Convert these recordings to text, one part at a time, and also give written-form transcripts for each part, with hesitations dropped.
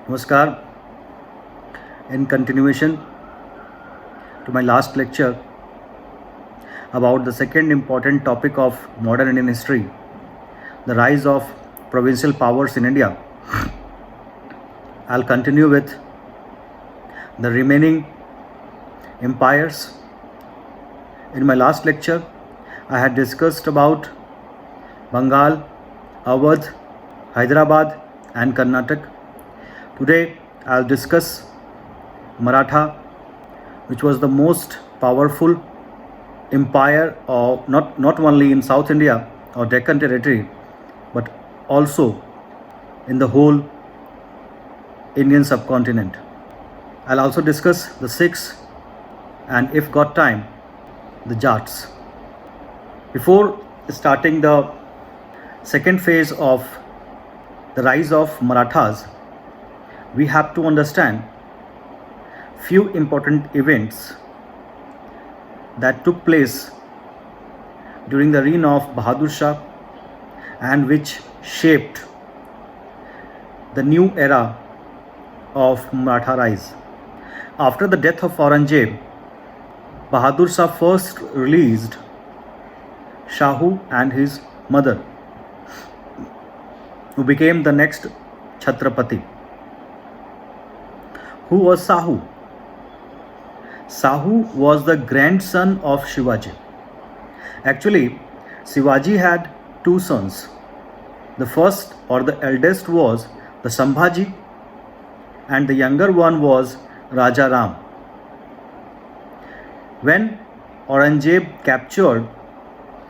Namaskar. In continuation to my last lecture about the second important topic of modern Indian history, the rise of provincial powers in India, I'll continue with the remaining empires. In my last lecture, I had discussed about Bengal, Awadh, Hyderabad and Karnataka. Today I'll discuss Maratha, which was the most powerful empire of not only in South India or Deccan territory, but also in the whole Indian subcontinent. I'll also discuss the Sikhs and, if got time, the Jats. Before starting the second phase of the rise of Marathas, we have to understand few important events that took place during the reign of Bahadur Shah and which shaped the new era of Maratha rise. After the death of Aurangzeb, Bahadur Shah first released Shahu and his mother, who became the next Chhatrapati. Who was Shahu? Shahu was the grandson of Shivaji. Actually, Shivaji had two sons. The first or the eldest was the Sambhaji, and the younger one was Raja Ram. When Aurangzeb captured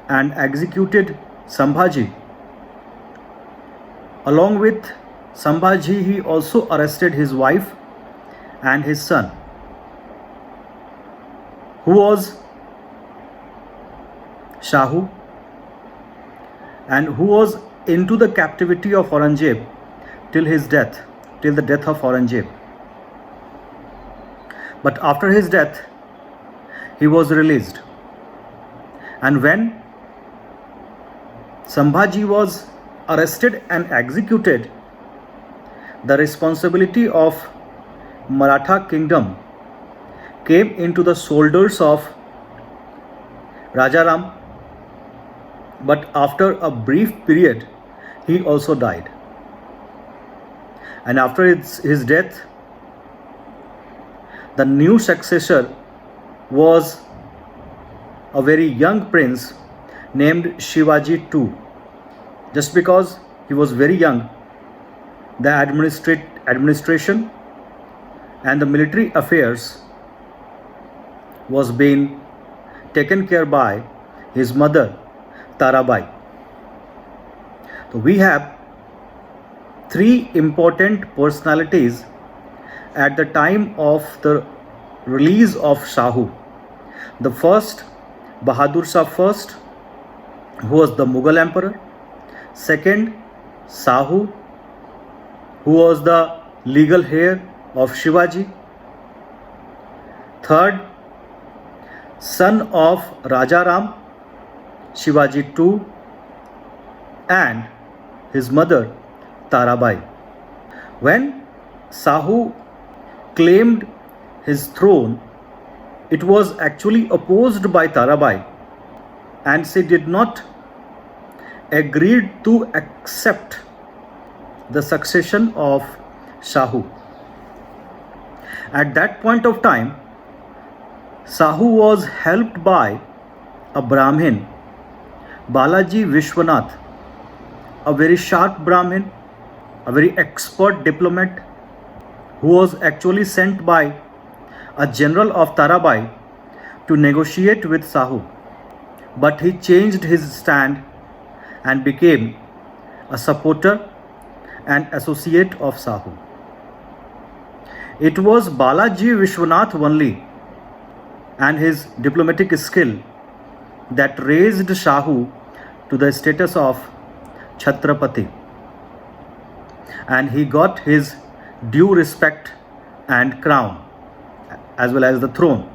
and executed Sambhaji, along with Sambhaji, he also arrested his wife and his son, who was Shahu and who was into the captivity of Aurangzeb till the death of Aurangzeb. But after his death, he was released. And when Sambhaji was arrested and executed, the responsibility of Maratha kingdom came into the shoulders of Rajaram, but after a brief period, he also died. And after his death, the new successor was a very young prince named Shivaji II. Just because he was very young, the administration and the military affairs was being taken care by his mother Tarabai. So we have three important personalities at the time of the release of Shahu. The first, Bahadur Shah first, who was the Mughal emperor. Second, Shahu, who was the legal heir of Shivaji. Third, son of Rajaram, Shivaji II, and his mother Tarabai. When Shahu claimed his throne, it was actually opposed by Tarabai, and she did not agree to accept the succession of Shahu. At that point of time, Shahu was helped by a Brahmin, Balaji Vishwanath, a very sharp Brahmin, a very expert diplomat, who was actually sent by a general of Tarabai to negotiate with Shahu. But he changed his stand and became a supporter and associate of Shahu. It was Balaji Vishwanath only and his diplomatic skill that raised Shahu to the status of Chhatrapati, and he got his due respect and crown as well as the throne.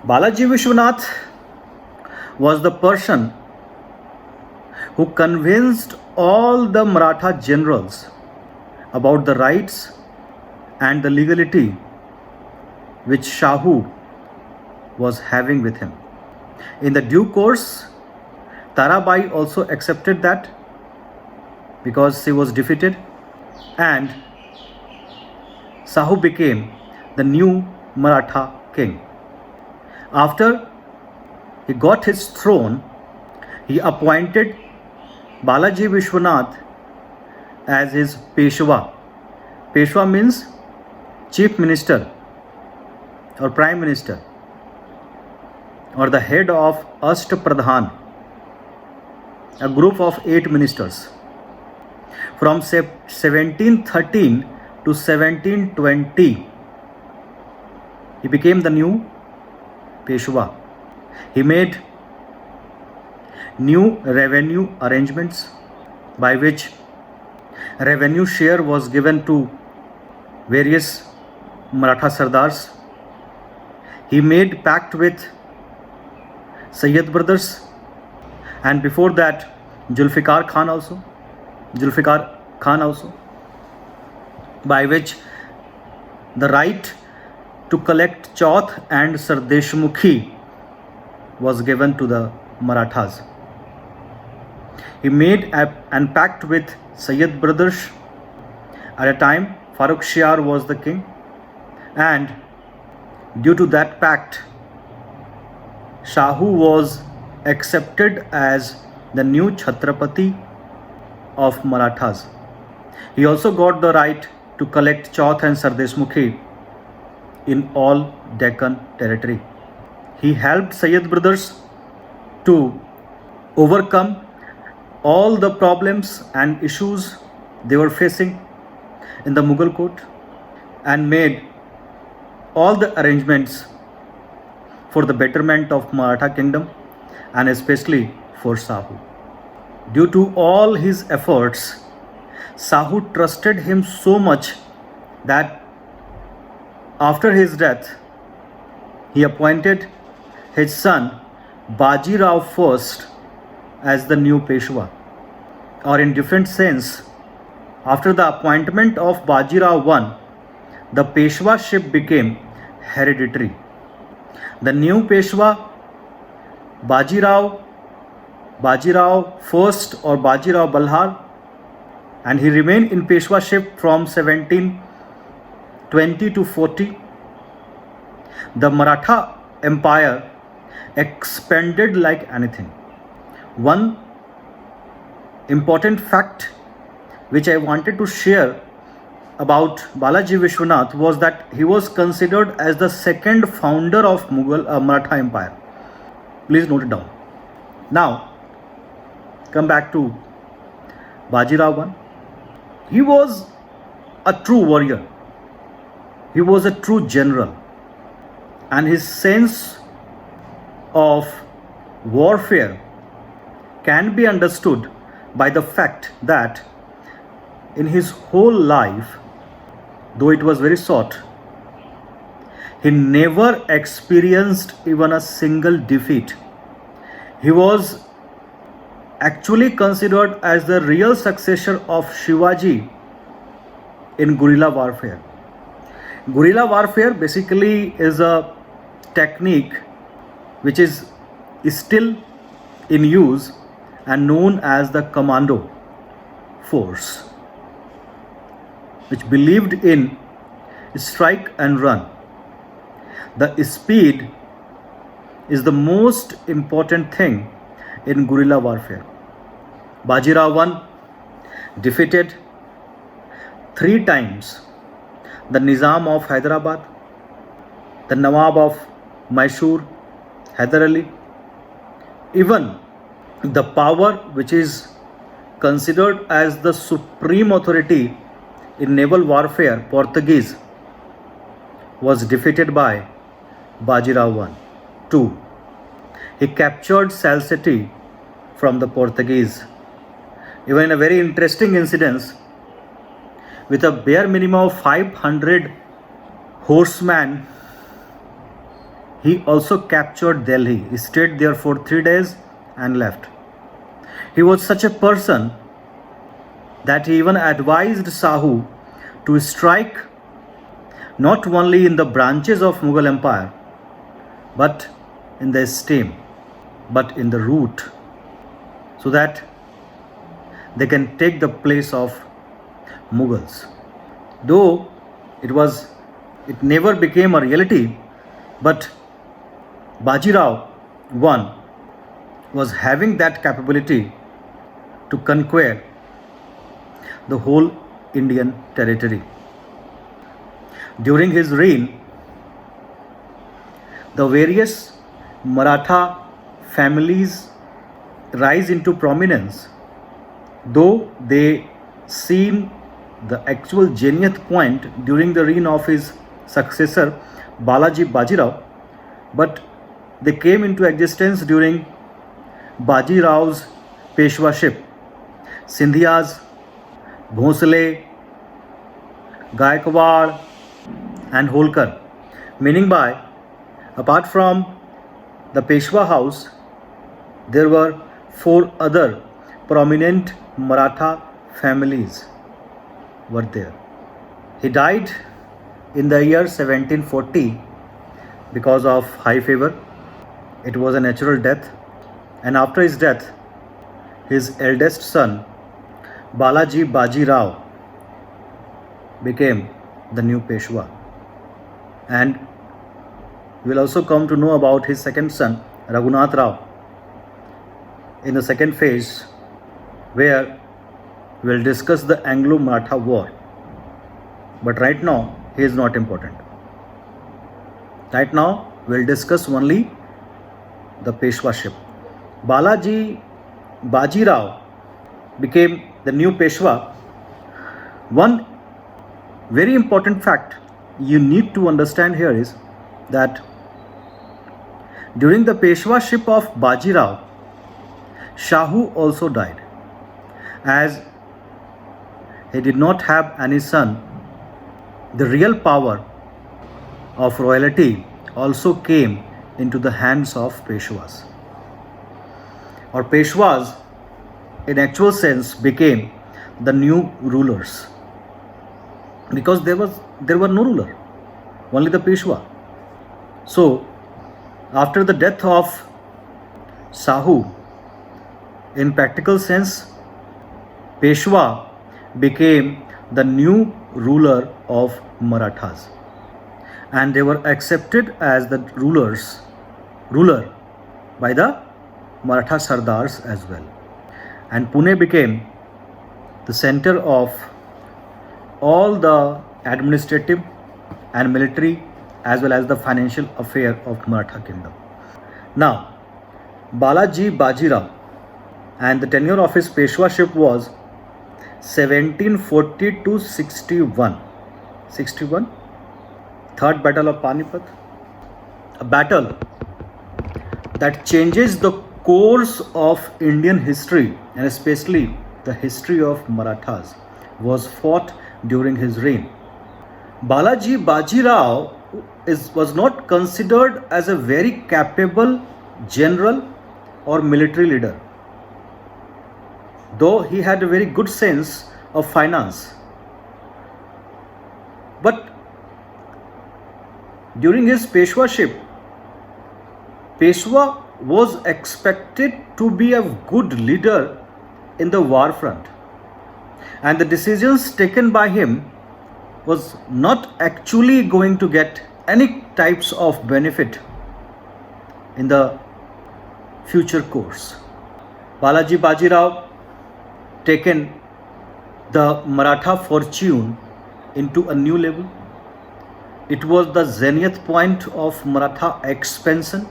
Balaji Vishwanath was the person who convinced all the Maratha generals about the rights and the legality which Shahu was having with him. In the due course, Tarabai also accepted that because she was defeated, and Shahu became the new Maratha king. After he got his throne, he appointed Balaji Vishwanath as his Peshwa. Peshwa means chief minister or prime minister, or the head of Ashtapradhan, a group of 8 ministers. From 1713 to 1720, he became the new Peshwa. He made new revenue arrangements by which revenue share was given to various Maratha Sardars. He made pact with Sayyid brothers, and before that Zulfikar Khan also, by which the right to collect Chauth and Sardeshmukhi was given to the Marathas. He made an pact with Sayyid brothers. At a time, Farrukh Shiar was the king, and due to that pact, Shahu was accepted as the new Chhatrapati of Marathas. He also got the right to collect Chauth and Sardeshmukhi in all Deccan territory. He helped Sayyid brothers to overcome all the problems and issues they were facing in the Mughal court, and made all the arrangements for the betterment of Maratha kingdom, and especially for Shahu. Due to all his efforts, Shahu trusted him so much that after his death, he appointed his son Baji Rao first as the new Peshwa. Or in different sense, after the appointment of Baji Rao I, the Peshwaship became hereditary. The new Peshwa, Baji Rao first or Baji Rao Balhar, and he remained in Peshwaship from 1720 to 40. The Maratha Empire expanded like anything. One important fact which I wanted to share about Balaji Vishwanath was that he was considered as the second founder of Maratha Empire. Please note it down. Now, come back to Baji Rao I. He was a true warrior. He was a true general. And his sense of warfare can be understood by the fact that in his whole life, though it was very short, he never experienced even a single defeat. He was actually considered as the real successor of Shivaji in guerrilla warfare. Guerrilla warfare basically is a technique which is still in use and known as the commando force, which believed in strike and run. The speed is the most important thing in guerrilla warfare. Baji Rao I defeated 3 times the Nizam of Hyderabad, the Nawab of Mysore, Hyder Ali, even the power which is considered as the supreme authority in naval warfare, Portuguese, was defeated by Baji Rao I. 2. He captured Salcete from the Portuguese. Even in a very interesting incident, with a bare minimum of 500 horsemen, he also captured Delhi. He stayed there for 3 days and left. He was such a person that he even advised Shahu to strike not only in the branches of Mughal Empire, but in the stem, but in the root, so that they can take the place of Mughals. Though it never became a reality, but Bajirao I was having that capability to conquer the whole Indian territory. During his reign, the various Maratha families rise into prominence, though they seem the actual zenith point during the reign of his successor Balaji Bajirao, but they came into existence during Bajirao's Peshwaship. Sindhias, Bhosle, Gaikwad and Holkar, meaning by, apart from the Peshwa house, there were 4 other prominent Maratha families were there. He died in the year 1740 because of high fever. It was a natural death, and after his death, his eldest son Balaji Bajirao became the new Peshwa. And we will also come to know about his second son Raghunath Rao in the second phase, where we will discuss the Anglo-Maratha War. But right now he is not important. Right now we will discuss only the Peshwaship. Balaji Bajirao became the new Peshwa. One very important fact you need to understand here is that during the Peshwaship of Bajirao, Shahu also died. As he did not have any son, the real power of royalty also came into the hands of Peshwas. Or Peshwas, in actual sense, became the new rulers, because there were no ruler, only the Peshwa. So after the death of Shahu, in practical sense, Peshwa became the new ruler of Marathas, and they were accepted as the ruler by the Maratha Sardars as well. And Pune became the center of all the administrative and military as well as the financial affair of Maratha kingdom. Now, Balaji Bajirao, and the tenure of his Peshwaship was 1740 to 61. 61, Third Battle of Panipat, a battle that changes the course of Indian history, and especially the history of Marathas, was fought during his reign. Balaji Bajirao was not considered as a very capable general or military leader, though he had a very good sense of finance. But during his Peshwaship, Peshwa was expected to be a good leader in the war front, and the decisions taken by him was not actually going to get any types of benefit in the future course. Balaji Bajirao taken the Maratha fortune into a new level. It was the zenith point of Maratha expansion.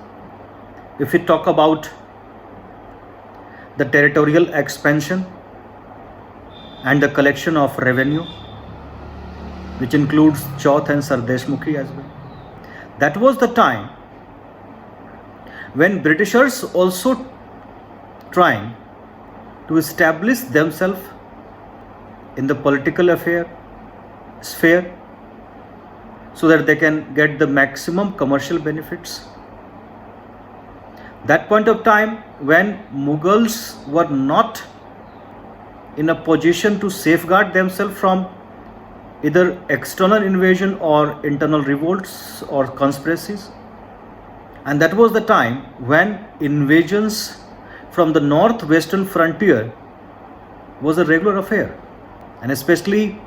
If we talk about the territorial expansion and the collection of revenue, which includes Chauth and Sardeshmukhi as well. That was the time when Britishers also trying to establish themselves in the political sphere so that they can get the maximum commercial benefits. That point of time when Mughals were not in a position to safeguard themselves from either external invasion or internal revolts or conspiracies. And that was the time when invasions from the northwestern frontier was a regular affair. And especially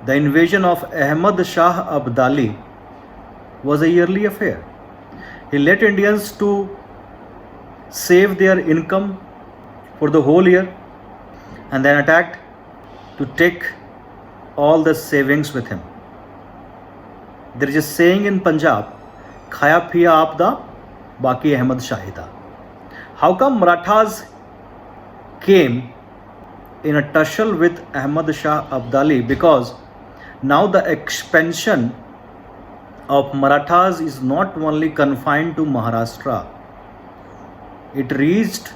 the invasion of Ahmad Shah Abdali was a yearly affair. He let Indians to save their income for the whole year and then attacked to take all the savings with him. There is a saying in Punjab, Khaya Piya Aapda, Baki Ahmad Shahida. How come Marathas came in a tussle with Ahmad Shah Abdali? Because now the expansion of Marathas is not only confined to Maharashtra. It reached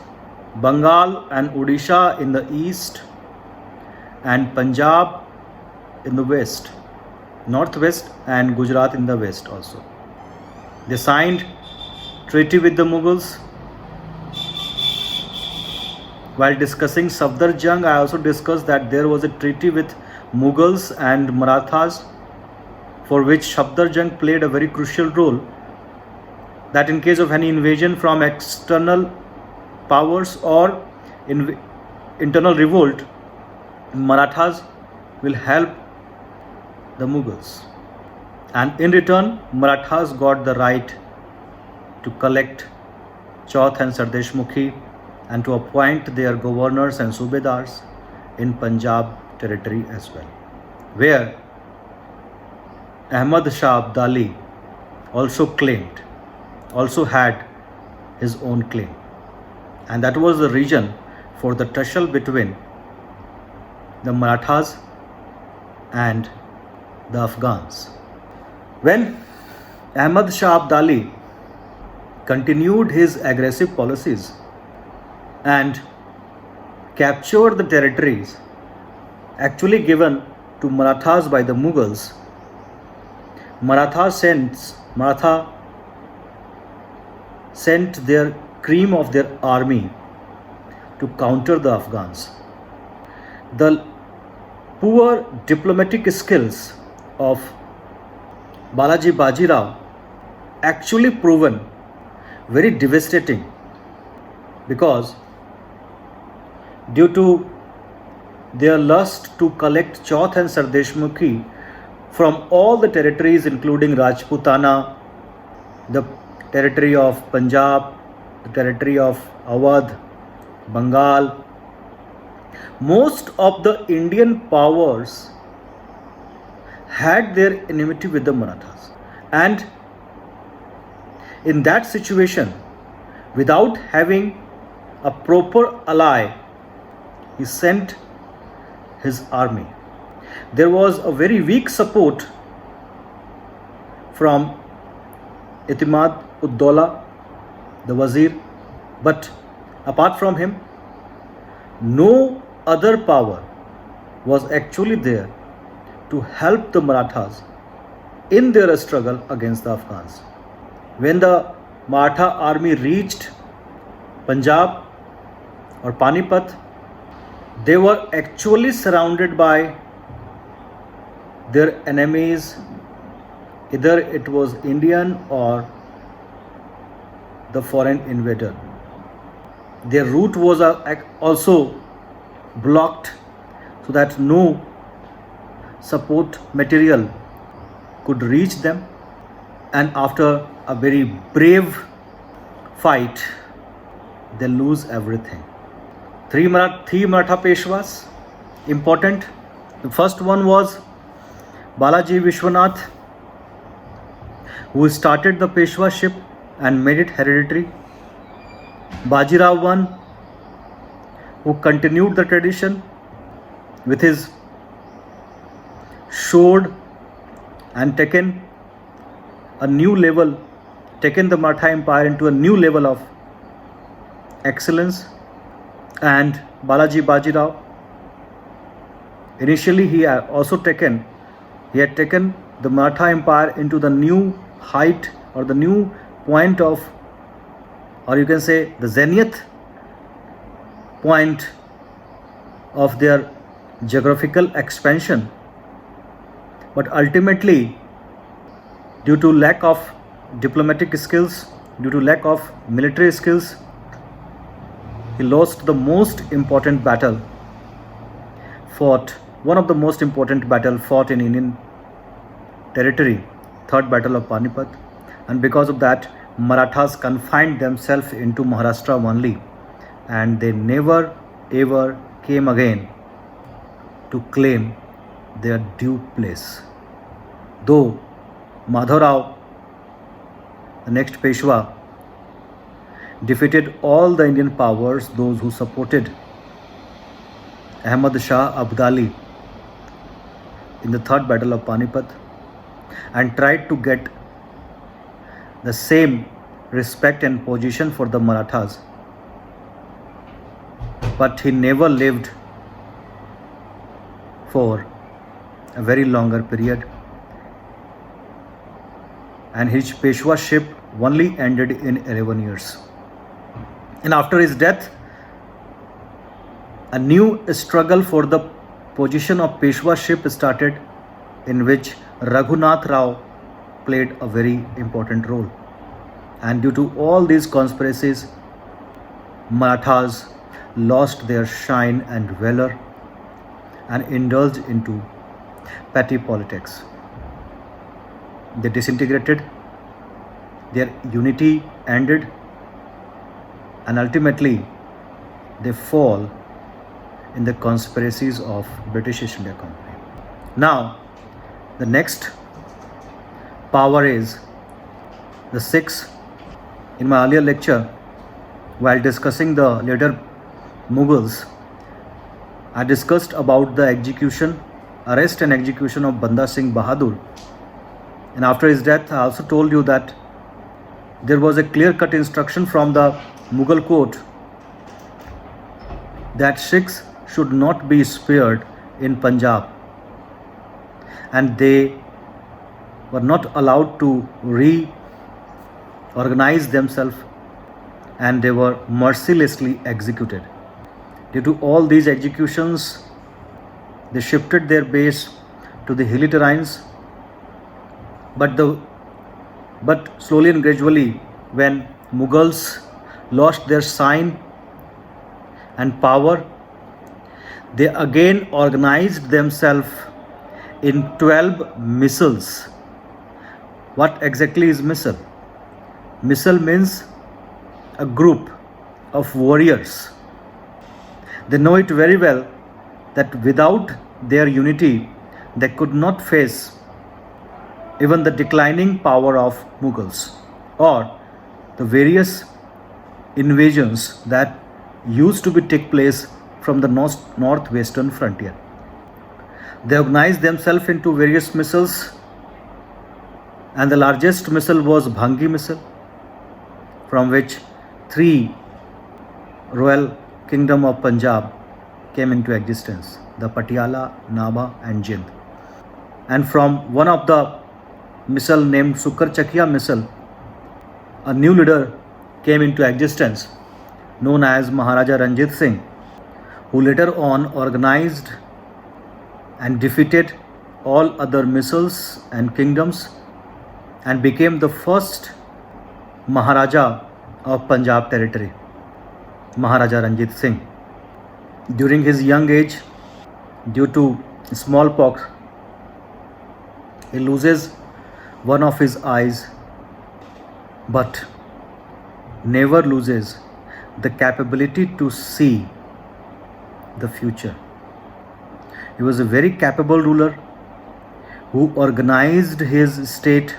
Bengal and Odisha in the east and Punjab in the west, northwest, and Gujarat in the west also. They signed treaty with the Mughals. While discussing Safdar-Jung, I also discussed that there was a treaty with Mughals and Marathas, for which Safdar-Jung played a very crucial role, that in case of any invasion from external powers or internal revolt, Marathas will help the Mughals. And in return, Marathas got the right to collect Chauth and Sardeshmukhi and to appoint their governors and subedars in Punjab territory as well, where Ahmad Shah Abdali also had his own claim. And that was the reason for the tussle between the Marathas and the Afghans. When Ahmad Shah Abdali continued his aggressive policies and captured the territories actually given to Marathas by the Mughals, Maratha sent their cream of their army to counter the Afghans. The poor diplomatic skills of Balaji Bajirao actually proven very devastating, because due to their lust to collect Chauth and Sardeshmukhi from all the territories including Rajputana, the territory of Punjab, the territory of Awadh, Bengal, most of the Indian powers had their enmity with the Marathas. And in that situation, without having a proper ally, he sent his army. There was a very weak support from Itimad Ud-Daula, the Wazir, but apart from him, no other power was actually there to help the Marathas in their struggle against the Afghans. When the Maratha army reached Punjab or Panipat, they were actually surrounded by their enemies, either it was Indian or the foreign invader. Their route was also blocked so that no support material could reach them. And after a very brave fight, they lose everything. Three Maratha Peshwas, important. The first one was Balaji Vishwanath, who started the Peshwaship and made it hereditary. Bajirao I, who continued the tradition with his sword and taken the Maratha Empire into a new level of excellence. And Balaji Bajirao, initially he had taken the Maratha Empire into the new height or the new point of, or you can say the zenith point of their geographical expansion. But ultimately, due to lack of diplomatic skills, due to lack of military skills, he lost the most important battle fought, one of the most important battle fought in Indian territory, Third Battle of Panipat, and because of that, Marathas confined themselves into Maharashtra only, and they never ever came again to claim their due place. Though Madhavrao, the next Peshwa, defeated all the Indian powers, those who supported Ahmad Shah Abdali in the Third Battle of Panipat, and tried to get the same respect and position for the Marathas. But he never lived for a very longer period, and his Peshwaship only ended in 11 years. And after his death, a new struggle for the position of Peshwaship started, in which Raghunath Rao played a very important role. And due to all these conspiracies, Marathas lost their shine and valor and indulged into petty politics. They disintegrated, their unity ended, and ultimately they fall in the conspiracies of British East India Company. Now, the next power is the Sikhs. In my earlier lecture, while discussing the later Mughals, I discussed about the arrest and execution of Banda Singh Bahadur. And after his death, I also told you that there was a clear-cut instruction from the Mughal court that Sikhs should not be spared in Punjab, and they were not allowed to reorganize themselves, and they were mercilessly executed. Due to all these executions, they shifted their base to the hilly terrains, but slowly and gradually, when Mughals lost their sign and power, they again organized themselves in 12 missals. What exactly is missal? Missal means a group of warriors. They know it very well that without their unity, they could not face even the declining power of Mughals or the various invasions that used to take place from the northwestern frontier. They organized themselves into various missals, and the largest missile was Bhangi missile, from which 3 royal kingdom of Punjab came into existence: the Patiala, Nabha and Jind. And from one of the missile named Sukar Chakia missile, a new leader came into existence known as Maharaja Ranjit Singh, who later on organized and defeated all other missiles and kingdoms and became the first Maharaja of Punjab territory, Maharaja Ranjit Singh. During his young age, due to smallpox, he loses one of his eyes, but never loses the capability to see the future. He was a very capable ruler who organized his state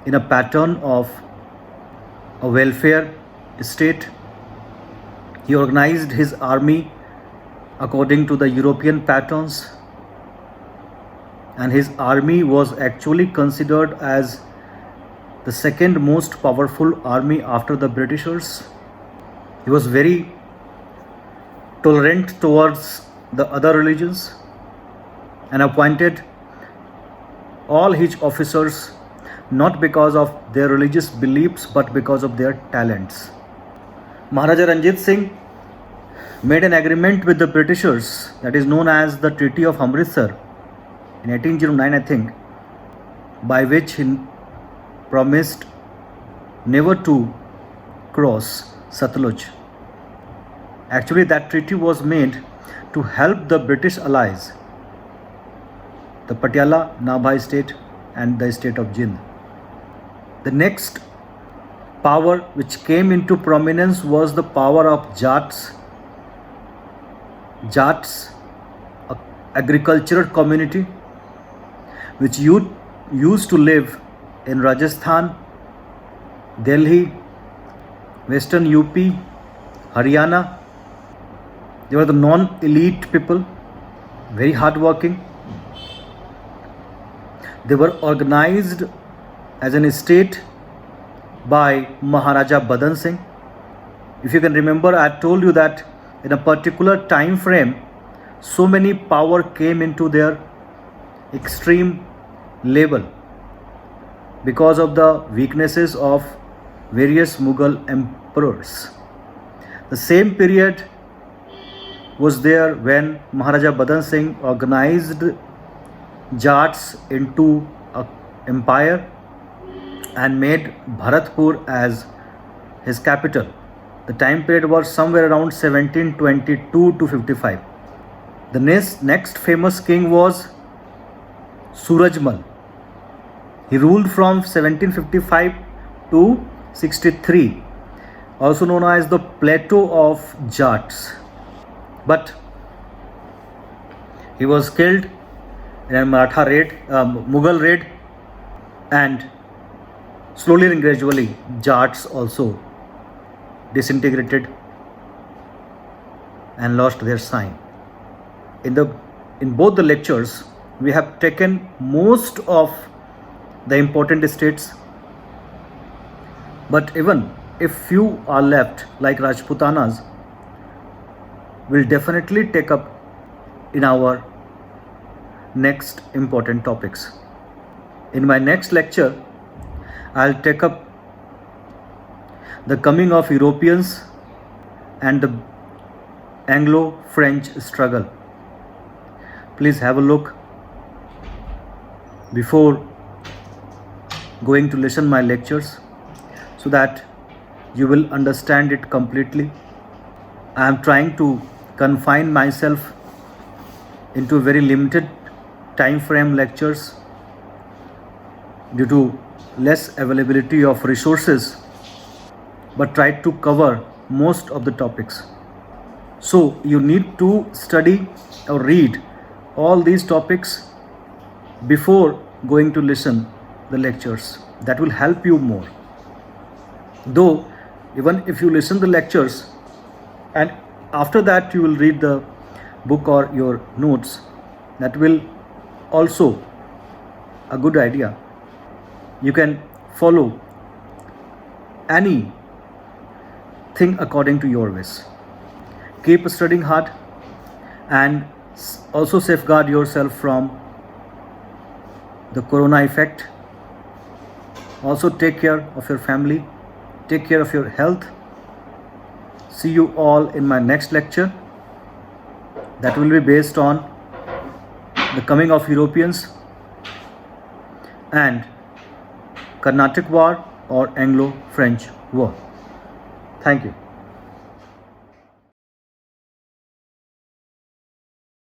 in a pattern of a welfare state. He organized his army according to the European patterns, and his army was actually considered as the second most powerful army after the Britishers. He was very tolerant towards the other religions and appointed all his officers not because of their religious beliefs but because of their talents. Maharaja Ranjit Singh made an agreement with the Britishers that is known as the Treaty of Amritsar, in 1809 I think, by which he promised never to cross Satluj. Actually, that treaty was made to help the British allies, the Patiala, Nabha state and the state of Jind. The next power which came into prominence was the power of Jats. Jats, an agricultural community which used to live in Rajasthan, Delhi, Western UP, Haryana. They were the non-elite people, very hardworking. They were organized as an state by Maharaja Badan Singh. If you can remember, I told you that in a particular time frame, so many power came into their extreme level because of the weaknesses of various Mughal emperors. The same period was there when Maharaja Badan Singh organized Jats into an empire and made Bharatpur as his capital. The time period was somewhere around 1722 to 55. The next famous king was Surajmal. He ruled from 1755 to 63, also known as the Plateau of Jats. But he was killed in a Maratha raid, Mughal raid, and slowly and gradually Jats also disintegrated and lost their sign. In both the lectures, we have taken most of the important states, but even if few are left, like Rajputanas, we'll definitely take up in our next important topics. In my next lecture, I'll take up the coming of Europeans and the Anglo-French struggle. Please have a look before going to listen my lectures so that you will understand it completely. I am trying to confine myself into very limited time frame lectures due to less availability of resources, but try to cover most of the topics. So you need to study or read all these topics before going to listen the lectures. That will help you more. Though even if you listen the lectures and after that you will read the book or your notes, that will also a good idea. You can follow any thing according to your wish. Keep studying hard and also safeguard yourself from the corona effect. Also take care of your family, take care of your health. See you all in my next lecture that will be based on the coming of Europeans and Carnatic War or Anglo-French War. Thank you.